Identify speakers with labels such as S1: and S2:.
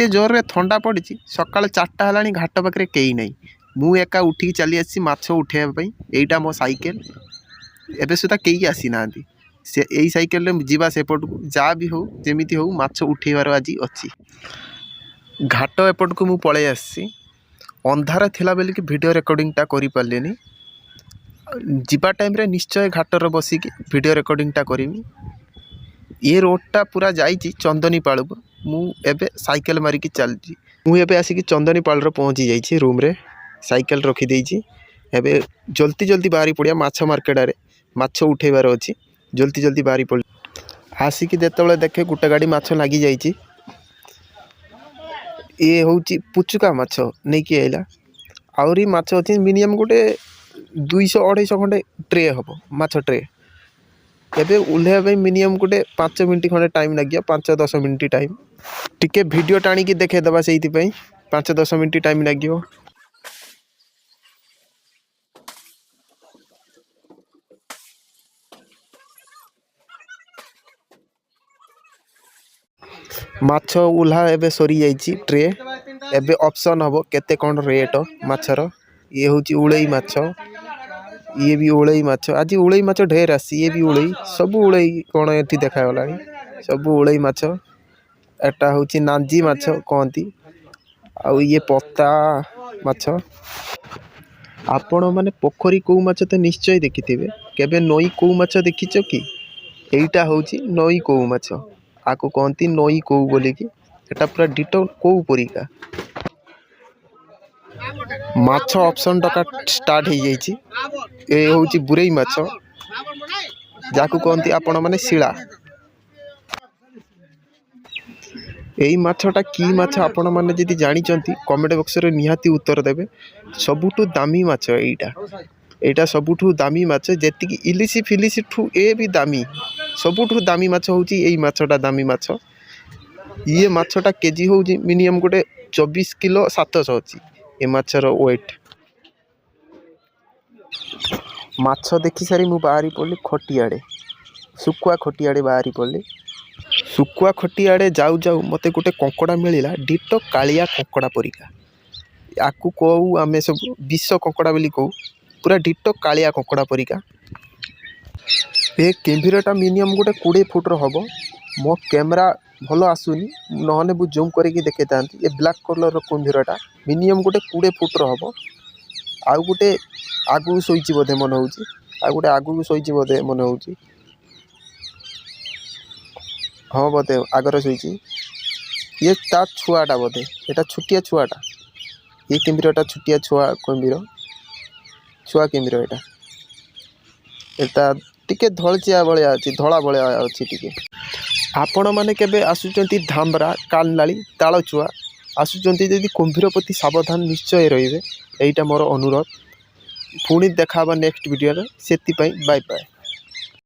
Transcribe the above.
S1: एते जोर रे थंडा पड़ी सकाल 4टा है घाट पाखे कई ना मु एका उठिक चली आसी माछ उठेबाई यहीटा मो साइकेल एबे सुधा कई आसी ना से यही साइकेल जीवा सेपट को जहाँ भी हो जमी हो माछ उठेबार आज अच्छी घाट एपट को मु पलि आसी अंधार थिला बेलिक वीडियो रेकर्डिंगटा करि पारलेनी जीवा टाइम रे निश्चय घाटर बसिक वीडियो रेकर्डिंगटा करमी ये रोडटा पूरा जाइए चंदनीपाल को मुझे साइकेल मारिकी चलती मुझे आसिक चंदनीपाल पहुँची जाइए रूम रे साइकेल रखीदे एबे जल्दी जल्दी बाहरी पड़िया माछ मार्केट आरे माछ उठेबार अच्छी जल्दी जल्दी बाहरी पड़ आसिक जिते देखे गोटे गाड़ी माछ लगी जाइए ये हूँ पुचुका माछ नहीं कि आइला आहरी माछ अच्छी मिनिमम गोटे 200-250 खंडे ट्रे हम माछ ट्रे एबे उल्हेबा मिनिमम गोटे 5 मिनट खंडे टाइम लगे 5-10 मिनट टाइम टिके वीडियो टाणी देखेदबा से 5-10 मिनट टाइम लगे माछ उल्हा एबे सरी जाइए ट्रे एबे ऑप्शन हम केते कौन रेट माछर ये हूँ उड़ई माछ ये भी उड़ई माछ आज उड़ई माछ ढेर आसी ये भी उड़ई सब उड़ई कौन ये देखागला सब उड़ई माछ एटा हूँ नांजी माछ कहती आउ ये पता माछ आपण माने पोखरी कौ माछ तो निश्चय देखि केबे नई कौ माछ देखिछ कि एटा हूँ नई कौ माछ आको कहती नई कौ बोलिकी एटा पूरा डिटो कौ परिका माछ ऑप्शन टका स्टार्ट हो जाइए ये हूँ बुरई माछ जाकू कहती आपण माने शिला यही माछटा कि माछ आपण माने जदि जानिचंती कमेंट बॉक्स रे निहाती उत्तर देबे सबुठु दामी माछ एटा सबुठु दामी माछ जेतिकी इलिसी फिलिसी ठू ए भी दामी सबुठु दामी माछ होची एई माछटा दामी माछ ये माछटा केजी होची मिनिमम गोटे 24 किलो 700 अछि ए माछर वेट माछ देखि सारी मु बाहरी पड़ली खटियाड़े सुकुआ खटियाड़े बाहरी पड़ली सुकुआ खटियाड़े जाऊ जाऊ मते गोटे कंकड़ा मिलला डिटो कालिया कंकड़ा परिका आकु कहू आमे सब विष कंकड़ा बोली कहू पूरा डिटो कालिया कंकड़ा परिका ये कैमराटा मिनिमम गोटे 20 फुट हम मो कैमरा भल आसुनी नहने बु जूम करके देखे था ये ब्लैक कलर कुंभीरटा मिनिमम गोटे 20 फुट हम आउ गोटे आगु शोची बोधे मन हो गोटे आगु शोची बोधे मन हो हाँ बोधे आगर शोची ये ता छुआटा बोधे यहाँ छुटिया छुआटा ये कुंभीरटा छुटिया छुआ कुंभीर छुआ कुंभीर यहाँ टिके धलचिया भाया अच्छी धला भाया अच्छी टिके आपण मैंने केबे आसुचंती धामरा कालनाली तालचुआ आसुचंती जदि कुंभीर प्रति सावधान निश्चय रहिबे एटा मोर अनुरोध पुणी देखा नेक्स्ट वीडियो से बाय बाय।